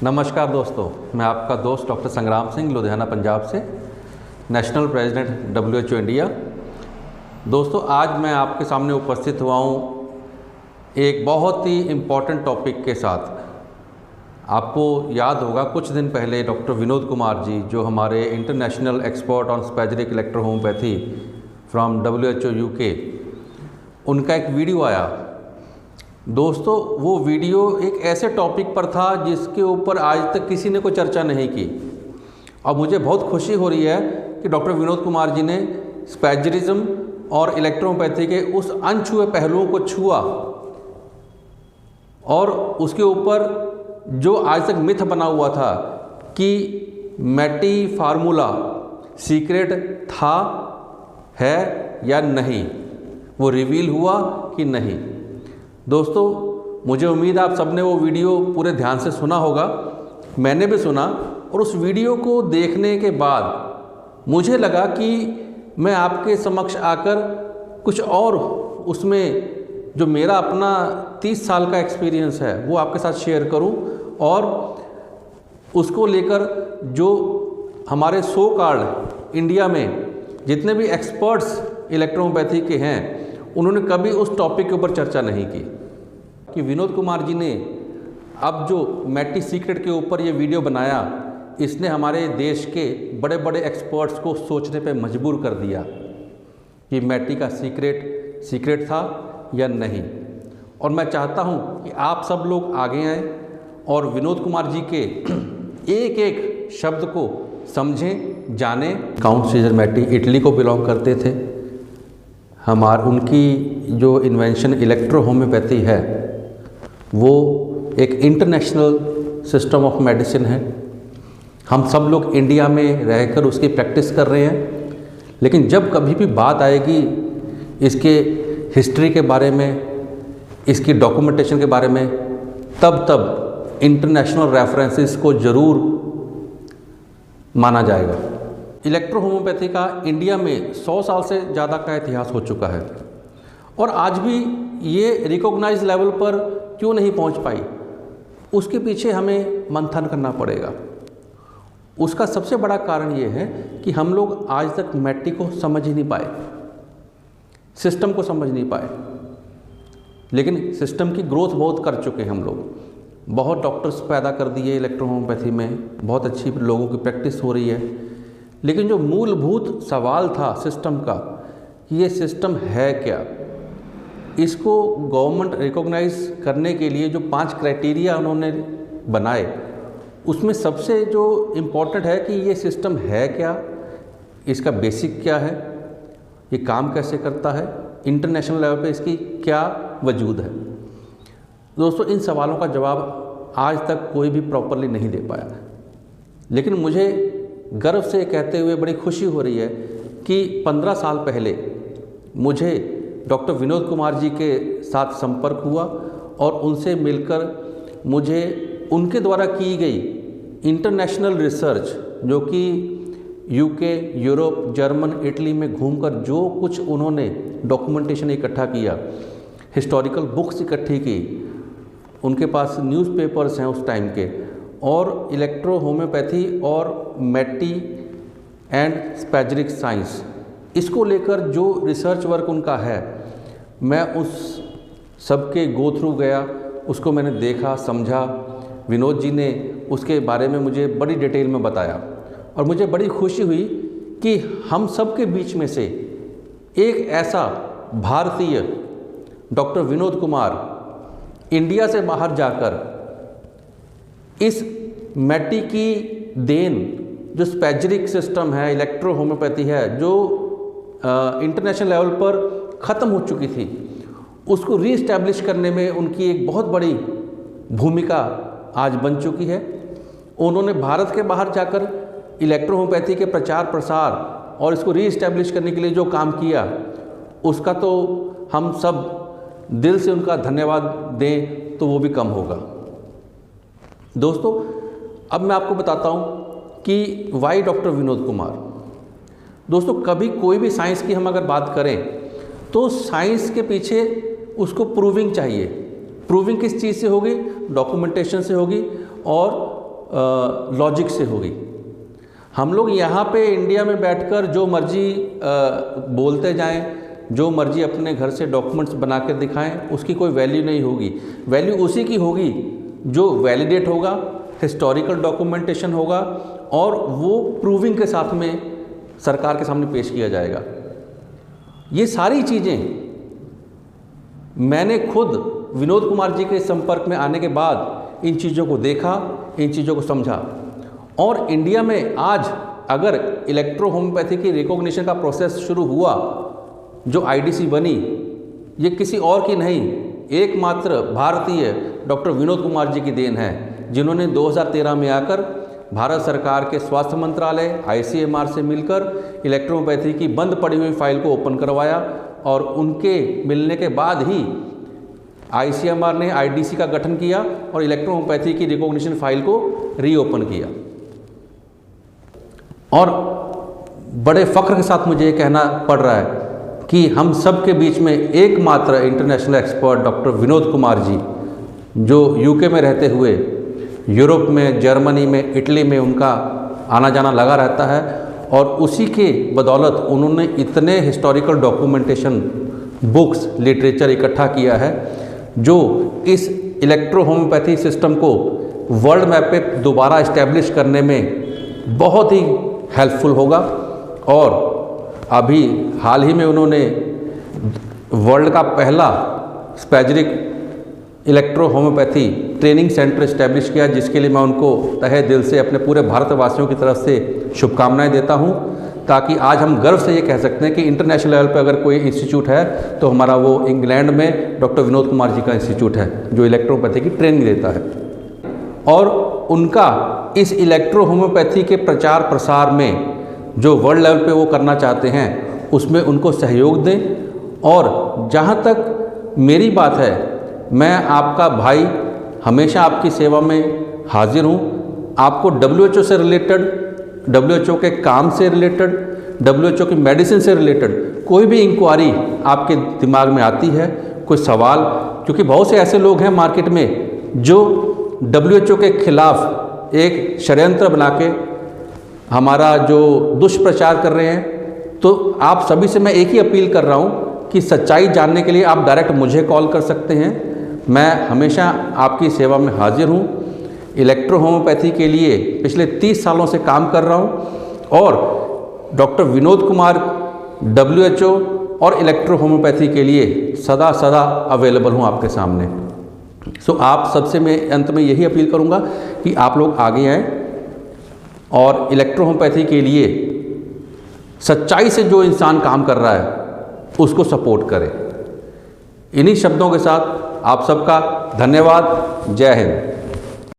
नमस्कार दोस्तों, मैं आपका दोस्त डॉक्टर संग्राम सिंह लुधियाना पंजाब से, नेशनल प्रेसिडेंट WHO इंडिया। दोस्तों, आज मैं आपके सामने उपस्थित हुआ हूँ एक बहुत ही इम्पॉर्टेंट टॉपिक के साथ। आपको याद होगा कुछ दिन पहले डॉक्टर विनोद कुमार जी, जो हमारे international expert on spagyric electrohomeopathy from WHO UK, उनका एक वीडियो आया। दोस्तों, वो वीडियो एक ऐसे टॉपिक पर था जिसके ऊपर आज तक किसी ने कोई चर्चा नहीं की। और मुझे बहुत खुशी हो रही है कि डॉक्टर विनोद कुमार जी ने स्पैजरिज्म और इलेक्ट्रोहोम्योपैथी के उस अनछुए पहलुओं को छुआ और उसके ऊपर जो आज तक मिथ बना हुआ था कि मैटी फार्मूला सीक्रेट था, है या नहीं, वो रिवील हुआ कि नहीं। दोस्तों, मुझे उम्मीद है आप सबने वो वीडियो पूरे ध्यान से सुना होगा। मैंने भी सुना और उस वीडियो को देखने के बाद मुझे लगा कि मैं आपके समक्ष आकर कुछ और उसमें जो मेरा अपना 30 साल का एक्सपीरियंस है वो आपके साथ शेयर करूं और उसको लेकर जो हमारे सो कॉल्ड इंडिया में जितने भी एक्सपर्ट्स इलेक्ट्रोहोम्योपैथी के हैं, उन्होंने कभी उस टॉपिक के ऊपर चर्चा नहीं की कि विनोद कुमार जी ने अब जो मैटी सीक्रेट के ऊपर ये वीडियो बनाया, इसने हमारे देश के बड़े बड़े एक्सपर्ट्स को सोचने पे मजबूर कर दिया कि मैटी का सीक्रेट था या नहीं। और मैं चाहता हूँ कि आप सब लोग आगे आएँ और विनोद कुमार जी के एक एक शब्द को समझें, जानें। काउंट सीजर मैटी इटली को बिलोंग करते थे। उनकी जो इन्वेंशन इलेक्ट्रोहोम्योपैथी है वो एक इंटरनेशनल सिस्टम ऑफ मेडिसिन है। हम सब लोग इंडिया में रहकर उसकी प्रैक्टिस कर रहे हैं, लेकिन जब कभी भी बात आएगी इसके हिस्ट्री के बारे में, इसकी डॉक्यूमेंटेशन के बारे में, तब इंटरनेशनल रेफरेंसेस को ज़रूर माना जाएगा। इलेक्ट्रोहोम्योपैथी का इंडिया में 100 साल से ज़्यादा का इतिहास हो चुका है और आज भी ये रिकॉग्नाइज लेवल पर क्यों नहीं पहुंच पाई, उसके पीछे हमें मंथन करना पड़ेगा। उसका सबसे बड़ा कारण ये है कि हम लोग आज तक मैटी को समझ ही नहीं पाए, सिस्टम को समझ नहीं पाए। लेकिन सिस्टम की ग्रोथ बहुत कर चुके हैं हम लोग, बहुत डॉक्टर्स पैदा कर दिए इलेक्ट्रोहोम्योपैथी में, बहुत अच्छी लोगों की प्रैक्टिस हो रही है। लेकिन जो मूलभूत सवाल था सिस्टम का कि ये सिस्टम है क्या, इसको गवर्नमेंट रिकॉग्नाइज करने के लिए जो 5 क्राइटेरिया उन्होंने बनाए, उसमें सबसे जो इम्पोर्टेंट है कि ये सिस्टम है क्या, इसका बेसिक क्या है, ये काम कैसे करता है, इंटरनेशनल लेवल पे इसकी क्या वजूद है। दोस्तों, इन सवालों का जवाब आज तक कोई भी प्रॉपरली नहीं दे पाया। लेकिन मुझे गर्व से कहते हुए बड़ी खुशी हो रही है कि 15 साल पहले मुझे डॉक्टर विनोद कुमार जी के साथ संपर्क हुआ और उनसे मिलकर मुझे उनके द्वारा की गई इंटरनेशनल रिसर्च, जो कि UK, यूरोप, जर्मन, इटली में घूमकर जो कुछ उन्होंने डॉक्यूमेंटेशन इकट्ठा किया, हिस्टोरिकल बुक्स इकट्ठी की, उनके पास न्यूज़पेपर्स हैं उस टाइम के, और इलेक्ट्रोहोम्योपैथी और मैटी एंड स्पैजरिक साइंस, इसको लेकर जो रिसर्च वर्क उनका है, मैं उस सब के गो थ्रू गया, उसको मैंने देखा, समझा। विनोद जी ने उसके बारे में मुझे बड़ी डिटेल में बताया और मुझे बड़ी खुशी हुई कि हम सब के बीच में से एक ऐसा भारतीय डॉक्टर विनोद कुमार इंडिया से बाहर जाकर इस मैटी की देन, जो स्पैजरिक सिस्टम है, इलेक्ट्रोहोम्योपैथी है, जो इंटरनेशनल लेवल पर ख़त्म हो चुकी थी, उसको रीइस्टैब्लिश करने में उनकी एक बहुत बड़ी भूमिका आज बन चुकी है। उन्होंने भारत के बाहर जाकर इलेक्ट्रोहोम्योपैथी के प्रचार प्रसार और इसको रीइस्टैब्लिश करने के लिए जो काम किया, उसका तो हम सब दिल से उनका धन्यवाद दें तो वो भी कम होगा। दोस्तों, अब मैं आपको बताता हूँ कि वाई डॉक्टर विनोद कुमार। दोस्तों, कभी कोई भी साइंस की हम अगर बात करें तो साइंस के पीछे उसको प्रूविंग चाहिए। प्रूविंग किस चीज़ से होगी? डॉक्यूमेंटेशन से होगी और लॉजिक से होगी। हम लोग यहाँ पे इंडिया में बैठकर जो मर्जी बोलते जाएं, जो मर्जी अपने घर से डॉक्यूमेंट्स बना के दिखाएं, उसकी कोई वैल्यू नहीं होगी। वैल्यू उसी की होगी जो वैलिडेट होगा, हिस्टोरिकल डॉक्यूमेंटेशन होगा और वो प्रूविंग के साथ में सरकार के सामने पेश किया जाएगा। ये सारी चीज़ें मैंने खुद विनोद कुमार जी के संपर्क में आने के बाद इन चीज़ों को देखा, इन चीज़ों को समझा। और इंडिया में आज अगर इलेक्ट्रो होम्योपैथी की रिकॉग्निशन का प्रोसेस शुरू हुआ, जो आईडीसी बनी, ये किसी और की नहीं, एकमात्र भारतीय डॉक्टर विनोद कुमार जी की देन है, जिन्होंने 2013 में आकर भारत सरकार के स्वास्थ्य मंत्रालय आईसीएमआर से मिलकर इलेक्ट्रोपैथी की बंद पड़ी हुई फाइल को ओपन करवाया और उनके मिलने के बाद ही आईसीएमआर ने आईडीसी का गठन किया और इलेक्ट्रोपैथी की रिकॉग्निशन फाइल को रीओपन किया। और बड़े फ़ख्र के साथ मुझे ये कहना पड़ रहा है कि हम सब के बीच में एकमात्र international expert doctor Vinod Kumar ji, जो यूके में रहते हुए यूरोप में, जर्मनी में, इटली में उनका आना जाना लगा रहता है और उसी के बदौलत उन्होंने इतने हिस्टोरिकल डॉक्यूमेंटेशन, बुक्स, लिटरेचर इकट्ठा किया है जो इस इलेक्ट्रो होम्योपैथी सिस्टम को वर्ल्ड मैप पे दोबारा इस्टेब्लिश करने में बहुत ही हेल्पफुल होगा। और अभी हाल ही में उन्होंने वर्ल्ड का पहला spagyric electro homeopathy training centre establish किया, जिसके लिए मैं उनको तहे दिल से अपने पूरे भारतवासियों की तरफ से शुभकामनाएं देता हूं, ताकि आज हम गर्व से ये कह सकते हैं कि इंटरनेशनल लेवल पर अगर कोई इंस्टीट्यूट है तो हमारा वो इंग्लैंड में डॉक्टर विनोद कुमार जी का इंस्टीट्यूट है, जो इलेक्ट्रोपैथी की ट्रेनिंग देता है। और उनका इस इलेक्ट्रो होम्योपैथी के प्रचार प्रसार में जो वर्ल्ड लेवल पे वो करना चाहते हैं, उसमें उनको सहयोग दें। और जहाँ तक मेरी बात है, मैं आपका भाई हमेशा आपकी सेवा में हाजिर हूँ। आपको WHO से रिलेटेड, WHO के काम से रिलेटेड, WHO की मेडिसिन से रिलेटेड कोई भी इंक्वायरी आपके दिमाग में आती है, कोई सवाल, क्योंकि बहुत से ऐसे लोग हैं मार्केट में जो WHO के खिलाफ एक षड्यंत्र बना के हमारा जो दुष्प्रचार कर रहे हैं। तो आप सभी से मैं एक ही अपील कर रहा हूँ कि सच्चाई जानने के लिए आप डायरेक्ट मुझे कॉल कर सकते हैं। मैं हमेशा आपकी सेवा में हाजिर हूँ। इलेक्ट्रो होम्योपैथी के लिए पिछले 30 सालों से काम कर रहा हूँ और डॉक्टर विनोद कुमार WHO और इलेक्ट्रो होम्योपैथी के लिए सदा सदा अवेलेबल हूँ आपके सामने। सो आप सबसे मैं अंत में यही अपील करूँगा कि आप लोग आगे आएँ और इलेक्ट्रो होम्योपैथी के लिए सच्चाई से जो इंसान काम कर रहा है उसको सपोर्ट करें। इन्हीं शब्दों के साथ आप सबका धन्यवाद। जय हिंद।